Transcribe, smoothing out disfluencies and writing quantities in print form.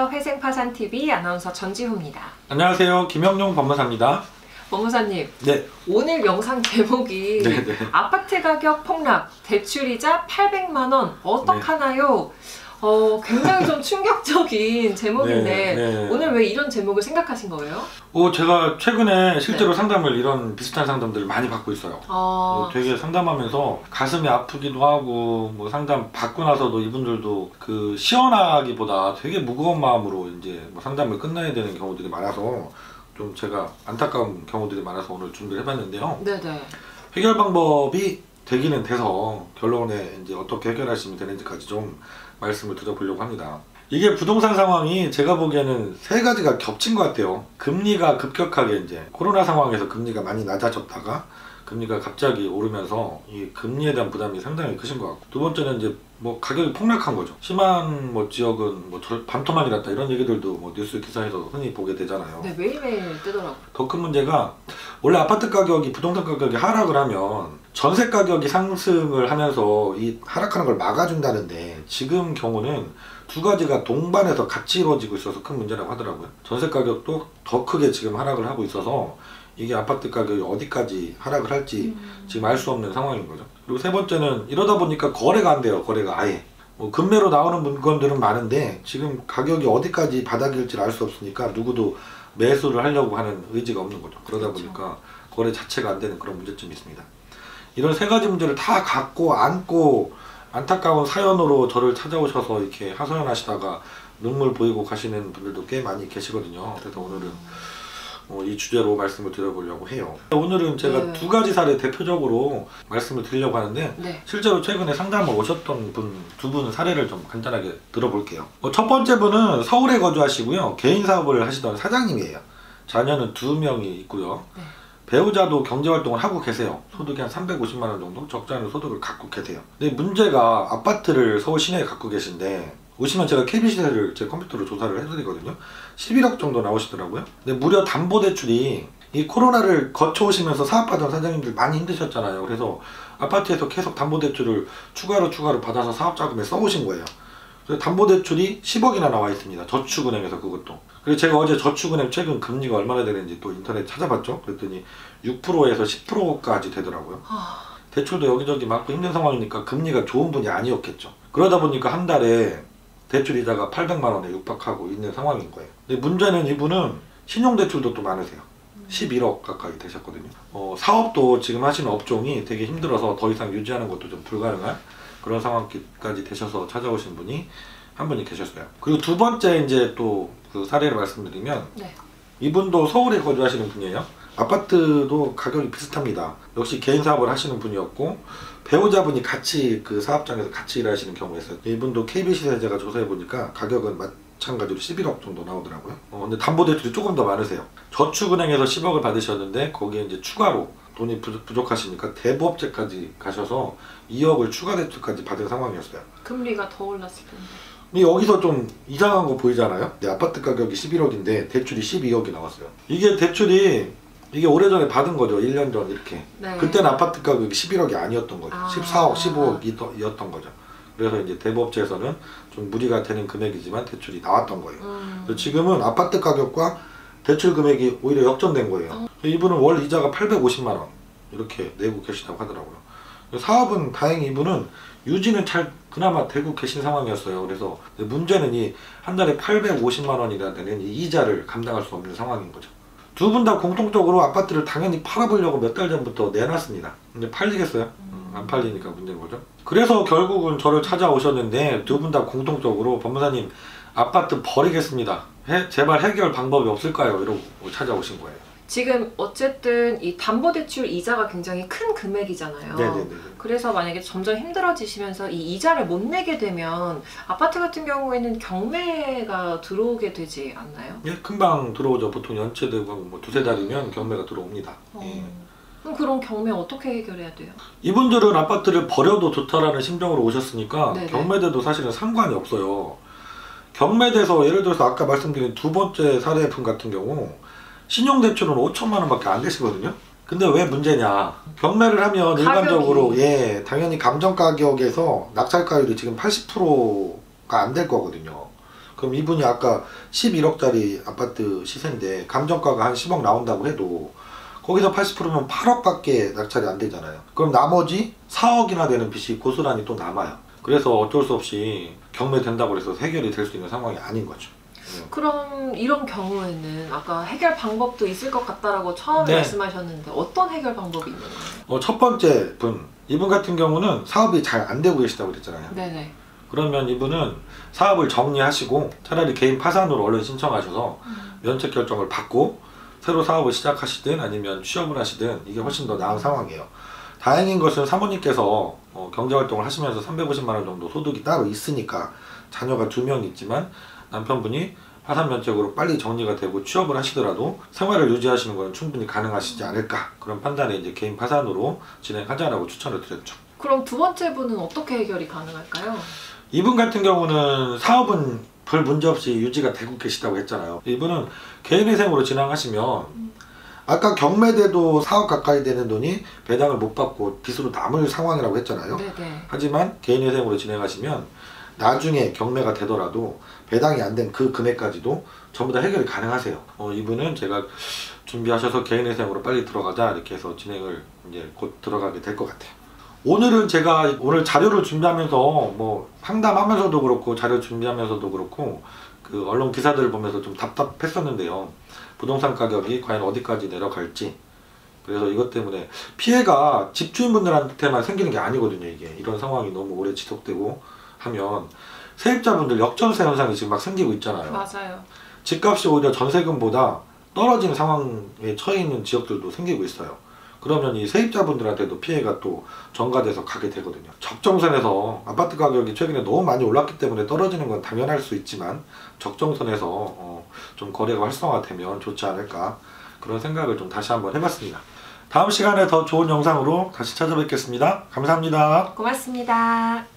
안녕하세요. 회생파산TV 아나운서 전지후입니다. 안녕하세요. 김영용 법무사입니다. 법무사님, 네. 오늘 영상 제목이 네네. 아파트 가격 폭락, 대출이자 800만 원 어떡하나요? 굉장히 좀 충격적인 제목인데 네. 오늘 왜 이런 제목을 생각하신 거예요? 제가 최근에 실제로 상담을 이런 비슷한 상담들을 많이 받고 있어요. 되게 상담하면서 가슴이 아프기도 하고 뭐 상담 받고 나서도 이분들도 그 시원하기보다 되게 무거운 마음으로 이제 뭐 상담을 끝내야 되는 경우들이 많아서 좀 제가 안타까운 경우들이 많아서 오늘 준비를 해봤는데요. 네네. 해결 방법이 되기는 돼서 결론에 이제 어떻게 해결하시면 되는지까지 좀 말씀을 드려보려고 합니다. 이게 부동산 상황이 제가 보기에는 세 가지가 겹친 것 같아요. 금리가 급격하게 이제 코로나 상황에서 금리가 많이 낮아졌다가 금리가 갑자기 오르면서 이 금리에 대한 부담이 상당히 크신 것 같고, 두 번째는 이제 뭐 가격이 폭락한 거죠. 심한 뭐 지역은 뭐 반토막이 났다 이런 얘기들도 뭐 뉴스 기사에서 흔히 보게 되잖아요. 네, 매일매일 뜨더라고요. 더 큰 문제가 원래 아파트 가격이 부동산 가격이 하락을 하면 전세 가격이 상승을 하면서 이 하락하는 걸 막아준다는데, 지금 경우는 두 가지가 동반해서 같이 이루어지고 있어서 큰 문제라고 하더라고요. 전세 가격도 더 크게 지금 하락을 하고 있어서 이게 아파트 가격이 어디까지 하락을 할지 지금 알 수 없는 상황인 거죠. 그리고 세 번째는 이러다 보니까 거래가 안 돼요. 거래가 아예. 뭐 금매로 나오는 물건들은 많은데 지금 가격이 어디까지 바닥일지 알 수 없으니까 누구도 매수를 하려고 하는 의지가 없는 거죠. 그러다 보니까 거래 자체가 안 되는 그런 문제점이 있습니다. 이런 세 가지 문제를 다 갖고 안고 안타까운 사연으로 저를 찾아오셔서 이렇게 하소연하시다가 눈물 보이고 가시는 분들도 꽤 많이 계시거든요. 그래서 오늘은 이 주제로 말씀을 드려보려고 해요. 오늘은 제가 두 가지 사례 대표적으로 말씀을 드리려고 하는데, 실제로 최근에 상담을 오셨던 두 분 사례를 좀 간단하게 들어볼게요. 첫 번째 분은 서울에 거주하시고요. 개인 사업을 하시던 사장님이에요. 자녀는 2명이 있고요. 배우자도 경제활동을 하고 계세요. 소득이 한 350만 원 정도 적지 않은 소득을 갖고 계세요. 근데 문제가 아파트를 서울 시내에 갖고 계신데, 오시면 제가 KB시세를 제 컴퓨터로 조사를 해드리거든요. 11억 정도 나오시더라고요. 근데 무려 담보대출이, 이 코로나를 거쳐오시면서 사업하던 사장님들 많이 힘드셨잖아요. 그래서 아파트에서 계속 담보대출을 추가로 받아서 사업자금에 써오신 거예요. 그래서 담보대출이 10억이나 나와 있습니다. 저축은행에서 그것도. 그래서 제가 어제 저축은행 최근 금리가 얼마나 되는지 또 인터넷 찾아봤죠. 그랬더니 6%에서 10%까지 되더라고요. 대출도 여기저기 많고 힘든 상황이니까 금리가 좋은 분이 아니었겠죠. 그러다 보니까 한 달에 대출이자가 800만 원에 육박하고 있는 상황인 거예요. 근데 문제는 이분은 신용대출도 또 많으세요. 11억 가까이 되셨거든요. 사업도 지금 하시는 업종이 되게 힘들어서 더 이상 유지하는 것도 좀 불가능한 그런 상황까지 되셔서 찾아오신 분이 한 분이 계셨어요. 그리고 두 번째 이제 또 그 사례를 말씀드리면, 이분도 서울에 거주하시는 분이에요. 아파트도 가격이 비슷합니다. 역시 개인 사업을 하시는 분이었고, 배우자분이 같이 그 사업장에서 같이 일하시는 경우였어요. 이분도 KB시세 제가 조사해 보니까 가격은 마찬가지로 11억 정도 나오더라고요. 근데 담보대출이 조금 더 많으세요. 저축은행에서 10억을 받으셨는데 거기에 이제 추가로 돈이 부족하시니까 대부업체까지 가셔서 2억을 추가 대출까지 받은 상황이었어요. 금리가 더 올랐을 텐데. 근데 여기서 좀 이상한 거 보이잖아요. 아파트 가격이 11억인데 대출이 12억이 나왔어요. 이게 오래전에 받은 거죠. 1년 전 이렇게. 그때는 아파트 가격이 11억이 아니었던 거죠. 14억, 15억이었던 거죠. 그래서 이제 대부업체에서는 좀 무리가 되는 금액이지만 대출이 나왔던 거예요. 그래서 지금은 아파트 가격과 대출 금액이 오히려 역전된 거예요. 이분은 월 이자가 850만 원 이렇게 내고 계시다고 하더라고요. 사업은 다행히 이분은 유지는 잘 그나마 되고 계신 상황이었어요. 그래서 문제는 이 한 달에 850만 원이나 되는 이 이자를 감당할 수 없는 상황인 거죠. 두 분 다 공통적으로 아파트를 당연히 팔아보려고 몇 달 전부터 내놨습니다. 근데 팔리겠어요? 안 팔리니까 문제인 거죠. 그래서 결국은 저를 찾아오셨는데, 두 분 다 공통적으로 법무사님 아파트 버리겠습니다. 제발 해결 방법이 없을까요? 이러고 찾아오신 거예요. 지금 어쨌든 이 담보대출 이자가 굉장히 큰 금액이잖아요. 네네네. 그래서 만약에 점점 힘들어지시면서 이 이자를 못 내게 되면 아파트 같은 경우에는 경매가 들어오게 되지 않나요? 예, 금방 들어오죠. 보통 연체되고 뭐 두세 달이면 경매가 들어옵니다. 그럼 그런 경매 어떻게 해결해야 돼요? 이분들은 아파트를 버려도 좋다라는 심정으로 오셨으니까 경매대도 사실은 상관이 없어요. 경매대에서 예를 들어서 아까 말씀드린 두 번째 사례분 같은 경우 신용대출은 5천만 원밖에 안 되시거든요. 근데 왜 문제냐, 경매를 하면 일반적으로 당연히 감정가격에서 낙찰가율이 지금 80%가 안 될 거거든요. 그럼 이분이 아까 11억짜리 아파트 시세인데 감정가가 한 10억 나온다고 해도 거기서 80%면 8억밖에 낙찰이 안 되잖아요. 그럼 나머지 4억이나 되는 빚이 고스란히 또 남아요. 그래서 어쩔 수 없이 경매된다고 해서 해결이 될 수 있는 상황이 아닌 거죠. 그럼 이런 경우에는 아까 해결 방법도 있을 것 같다라고 처음에 네. 말씀하셨는데 어떤 해결 방법이 있는 거예요? 첫 번째 분, 이분 같은 경우는 사업이 잘 안 되고 계시다고 그랬잖아요. 네네. 그러면 이분은 사업을 정리하시고 차라리 개인 파산으로 얼른 신청하셔서 면책 결정을 받고 새로 사업을 시작하시든 아니면 취업을 하시든 이게 훨씬 더 나은 상황이에요. 다행인 것은 사모님께서 경제활동을 하시면서 350만 원 정도 소득이 따로 있으니까 자녀가 2명 있지만 남편분이 파산 면책으로 빨리 정리가 되고 취업을 하시더라도 생활을 유지하시는 건 충분히 가능하시지 않을까, 그런 판단에 이제 개인 파산으로 진행하자라고 추천을 드렸죠. 그럼 두 번째 분은 어떻게 해결이 가능할까요? 이분 같은 경우는 사업은 별 문제 없이 유지가 되고 계시다고 했잖아요. 이분은 개인회생으로 진행하시면 아까 경매대도 4억 가까이 되는 돈이 배당을 못 받고 빚으로 남을 상황이라고 했잖아요. 네네. 하지만 개인회생으로 진행하시면 나중에 경매가 되더라도 배당이 안 된 그 금액까지도 전부 다 해결이 가능하세요. 이분은 제가 준비하셔서 개인회생으로 빨리 들어가자 이렇게 해서 진행을 이제 곧 들어가게 될 것 같아요. 오늘은 제가 오늘 자료를 준비하면서 뭐 상담하면서도 그렇고 자료 준비하면서도 그렇고 그 언론 기사들을 보면서 좀 답답했었는데요. 부동산 가격이 과연 어디까지 내려갈지, 그래서 이것 때문에 피해가 집주인분들한테만 생기는 게 아니거든요. 이게 이런 상황이 너무 오래 지속되고 하면 세입자분들 역전세 현상이 지금 막 생기고 있잖아요. 맞아요. 집값이 오히려 전세금보다 떨어지는 상황에 처해 있는 지역들도 생기고 있어요. 그러면 이 세입자분들한테도 피해가 또 전가돼서 가게 되거든요. 적정선에서 아파트 가격이 최근에 너무 많이 올랐기 때문에 떨어지는 건 당연할 수 있지만 적정선에서 좀 거래가 활성화되면 좋지 않을까, 그런 생각을 좀 다시 한번 해봤습니다. 다음 시간에 더 좋은 영상으로 다시 찾아뵙겠습니다. 감사합니다. 고맙습니다.